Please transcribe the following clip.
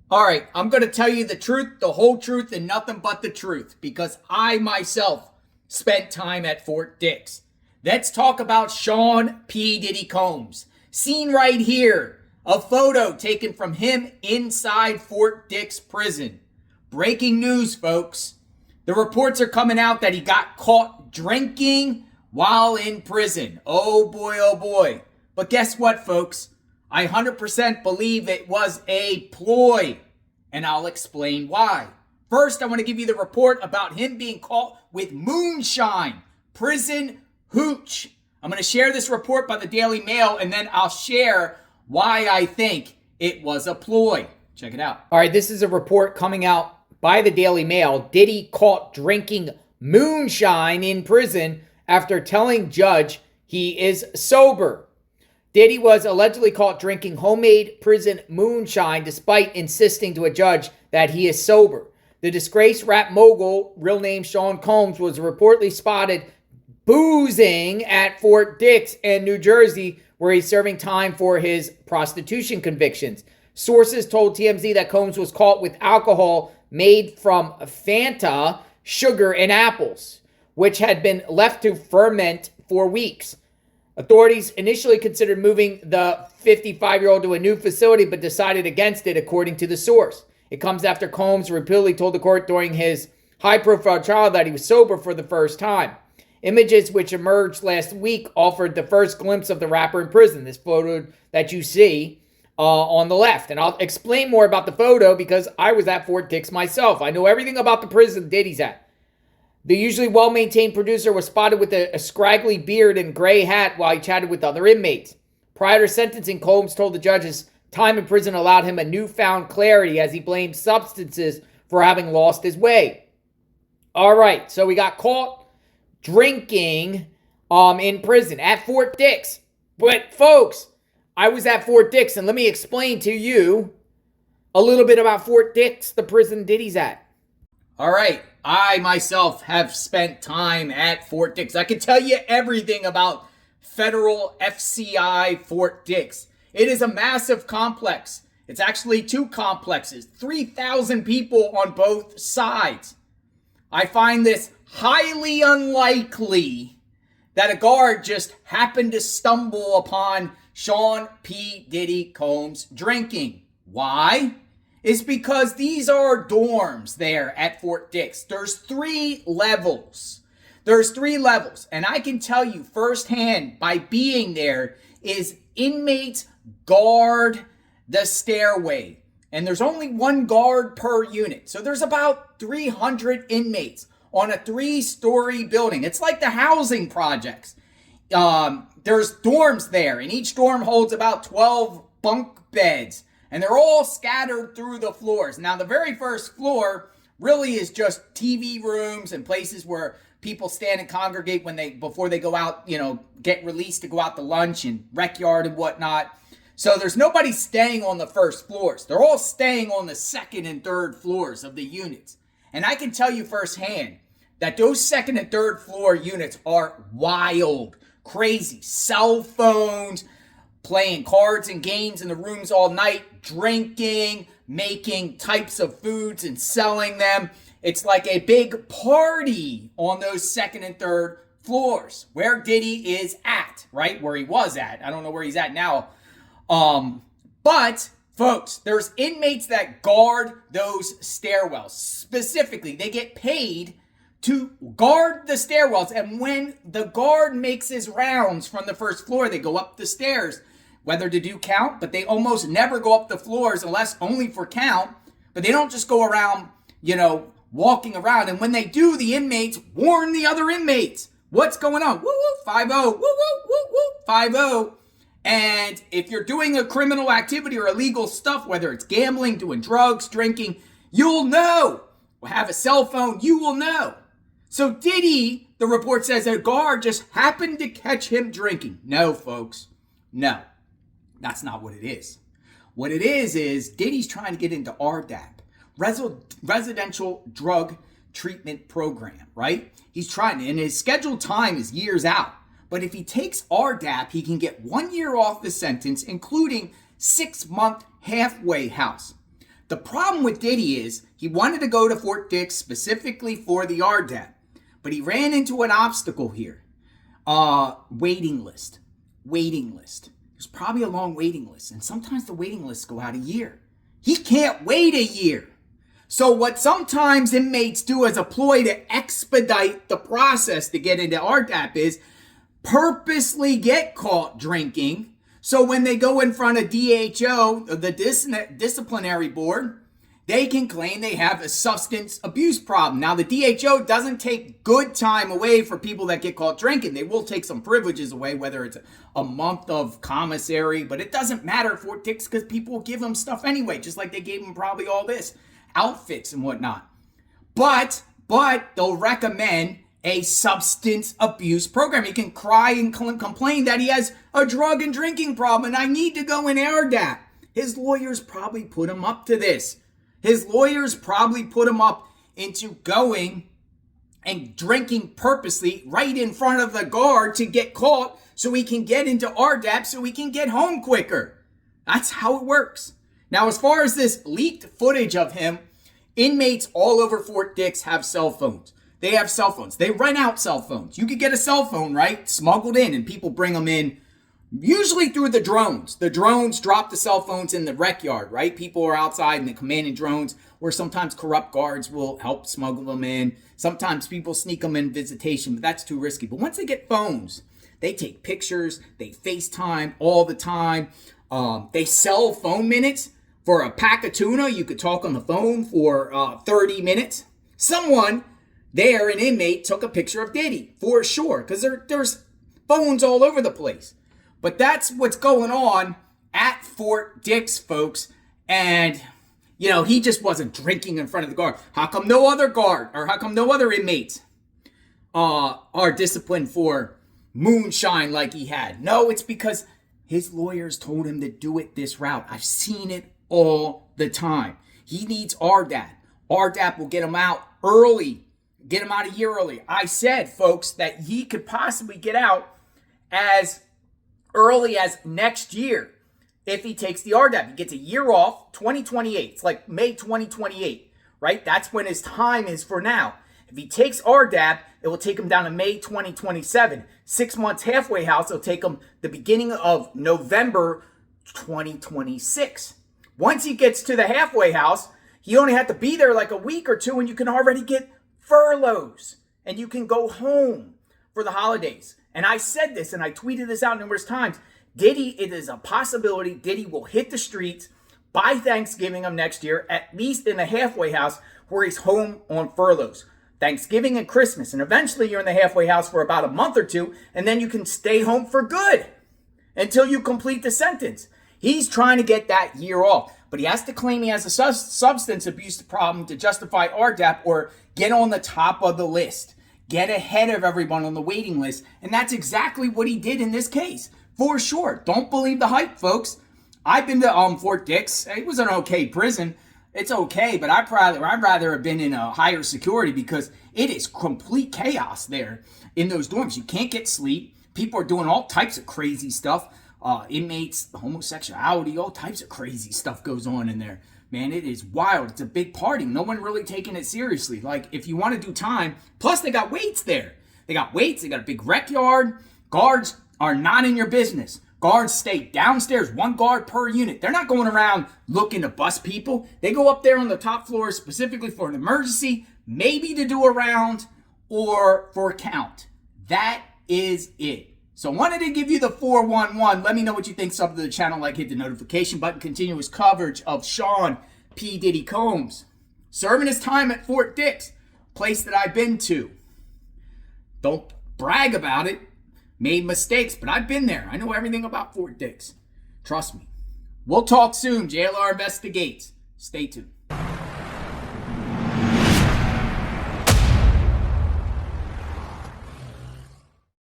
All right, I'm going to tell you the truth, the whole truth, and nothing but the truth because I myself spent time at Fort Dix. Let's talk about Sean P. Diddy Combs. Seen right here, a photo taken from him inside Fort Dix prison. Breaking news, folks. The reports are coming out that he got caught drinking while in prison. Oh boy, oh boy. But guess what, folks? I 100% believe it was a ploy, and I'll explain why. First, I want to give you the report about him being caught with moonshine, prison hooch. I'm going to share this report by the Daily Mail, and then I'll share why I think it was a ploy. Check it out. All right, this is a report coming out by the Daily Mail. Diddy caught drinking moonshine in prison after telling judge he is sober. Diddy was allegedly caught drinking homemade prison moonshine despite insisting to a judge that he is sober. The disgraced rap mogul, real name Sean Combs, was reportedly spotted boozing at Fort Dix in New Jersey, where he's serving time for his prostitution convictions. Sources told TMZ that Combs was caught with alcohol made from Fanta, sugar, and apples, which had been left to ferment for weeks. Authorities initially considered moving the 55-year-old to a new facility, but decided against it, according to the source. It comes after Combs repeatedly told the court during his high-profile trial that he was sober for the first time. Images which emerged last week offered the first glimpse of the rapper in prison. This photo that you see on the left. And I'll explain more about the photo because I was at Fort Dix myself. I know everything about the prison Diddy's at. The usually well-maintained producer was spotted with a scraggly beard and gray hat while he chatted with other inmates. Prior to sentencing, Combs told the judge his time in prison allowed him a newfound clarity as he blamed substances for having lost his way. All right, so we got caught drinking in prison at Fort Dix. But folks, I was at Fort Dix, and let me explain to you a little bit about Fort Dix, the prison Diddy's at. All right, I myself have spent time at Fort Dix. I can tell you everything about federal FCI Fort Dix. It is a massive complex. It's actually two complexes, 3,000 people on both sides. I find this highly unlikely that a guard just happened to stumble upon Sean P. Diddy Combs drinking. Why? It's because these are dorms there at Fort Dix. There's three levels. And I can tell you firsthand by being there is inmates guard the stairway. And there's only one guard per unit. So there's about 300 inmates on a 3-story building. It's like the housing projects. There's dorms there, and each dorm holds about 12 bunk beds. And they're all scattered through the floors. Now, the very first floor really is just TV rooms and places where people stand and congregate before they go out, get released to go out to lunch and rec yard and whatnot. So there's nobody staying on the first floors. They're all staying on the second and third floors of the units. And I can tell you firsthand that those second and third floor units are wild, crazy. Cell phones, playing cards and games in the rooms all night, drinking, making types of foods and selling them. It's like a big party on those second and third floors where Diddy is at, right? Where he was at. I don't know where he's at now. But folks, there's inmates that guard those stairwells. Specifically, they get paid to guard the stairwells. And when the guard makes his rounds from the first floor, they go up the stairs, whether to do count, but they almost never go up the floors unless only for count. But they don't just go around, walking around. And when they do, the inmates warn the other inmates. What's going on? Woo woo, 5-0. Woo woo, woo woo, 5-0. And if you're doing a criminal activity or illegal stuff, whether it's gambling, doing drugs, drinking, you'll know. Or have a cell phone, you will know. So Diddy, the report says, a guard just happened to catch him drinking. No, folks. No. That's not what it is. What it is Diddy's trying to get into RDAP, Residential Drug Treatment Program, right? He's trying, and his scheduled time is years out. But if he takes RDAP, he can get 1 year off the sentence, including 6-month halfway house. The problem with Diddy is he wanted to go to Fort Dix specifically for the RDAP, but he ran into an obstacle here. Waiting list. There's probably a long waiting list, and sometimes the waiting lists go out a year. He can't wait a year. So what sometimes inmates do as a ploy to expedite the process to get into RDAP is purposely get caught drinking. So when they go in front of DHO, the disciplinary board, they can claim they have a substance abuse problem. Now, the DHO doesn't take good time away for people that get caught drinking. They will take some privileges away, whether it's a month of commissary, but it doesn't matter at Fort Dix because people will give them stuff anyway, just like they gave them probably all this, outfits and whatnot. But they'll recommend a substance abuse program. He can cry and complain that he has a drug and drinking problem and I need to go in RDAP. His lawyers probably put him up to this. His lawyers probably put him up into going and drinking purposely right in front of the guard to get caught so he can get into RDAP so he can get home quicker. That's how it works. Now, as far as this leaked footage of him, inmates all over Fort Dix have cell phones. They have cell phones. They rent out cell phones. You could get a cell phone, right? Smuggled in, and people bring them in usually through the drones. The drones drop the cell phones in the rec yard, right? People are outside and they come in drones, or sometimes corrupt guards will help smuggle them in. Sometimes people sneak them in visitation, but that's too risky. But once they get phones, they take pictures, they FaceTime all the time. They sell phone minutes. For a pack of tuna, you could talk on the phone for 30 minutes. Someone there, an inmate, took a picture of Diddy, for sure, because there's phones all over the place. But that's what's going on at Fort Dix, folks. And, you know, he just wasn't drinking in front of the guard. How come no other guard, or how come no other inmates are disciplined for moonshine like he had? No, it's because his lawyers told him to do it this route. I've seen it all the time. He needs RDAP. RDAP will get him out early. Get him out a year early. I said, folks, that he could possibly get out as early as next year if he takes the RDAP. He gets a year off, 2028. It's like May 2028, right? That's when his time is for now. If he takes RDAP, it will take him down to May 2027. 6 months halfway house, it'll take him the beginning of November 2026. Once he gets to the halfway house, he only had to be there like a week or two and you can already get furloughs and you can go home for the holidays. And I said this and I tweeted this out numerous times. Diddy, it is a possibility Diddy will hit the streets by Thanksgiving of next year, at least in the halfway house where he's home on furloughs. Thanksgiving and Christmas. And eventually you're in the halfway house for about a month or two and then you can stay home for good until you complete the sentence. He's trying to get that year off, but he has to claim he has a substance abuse problem to justify RDAP or get on the top of the list, get ahead of everyone on the waiting list. And that's exactly what he did in this case, for sure. Don't believe the hype, folks. I've been to Fort Dix. It was an okay prison. It's okay, but I'd rather have been in a higher security because it is complete chaos there in those dorms. You can't get sleep. People are doing all types of crazy stuff. Inmates, homosexuality, all types of crazy stuff goes on in there. Man, it is wild. It's a big party. No one really taking it seriously. Like, if you want to do time, plus they got weights there. They got weights. They got a big rec yard. Guards are not in your business. Guards stay downstairs, one guard per unit. They're not going around looking to bust people. They go up there on the top floor specifically for an emergency, maybe to do a round or for a count. That is it. So I wanted to give you the 411. Let me know what you think. Sub to the channel, like, hit the notification button. Continuous coverage of Sean P. Diddy Combs serving his time at Fort Dix, place that I've been to. Don't brag about it. Made mistakes, but I've been there. I know everything about Fort Dix. Trust me. We'll talk soon. JLR investigates. Stay tuned.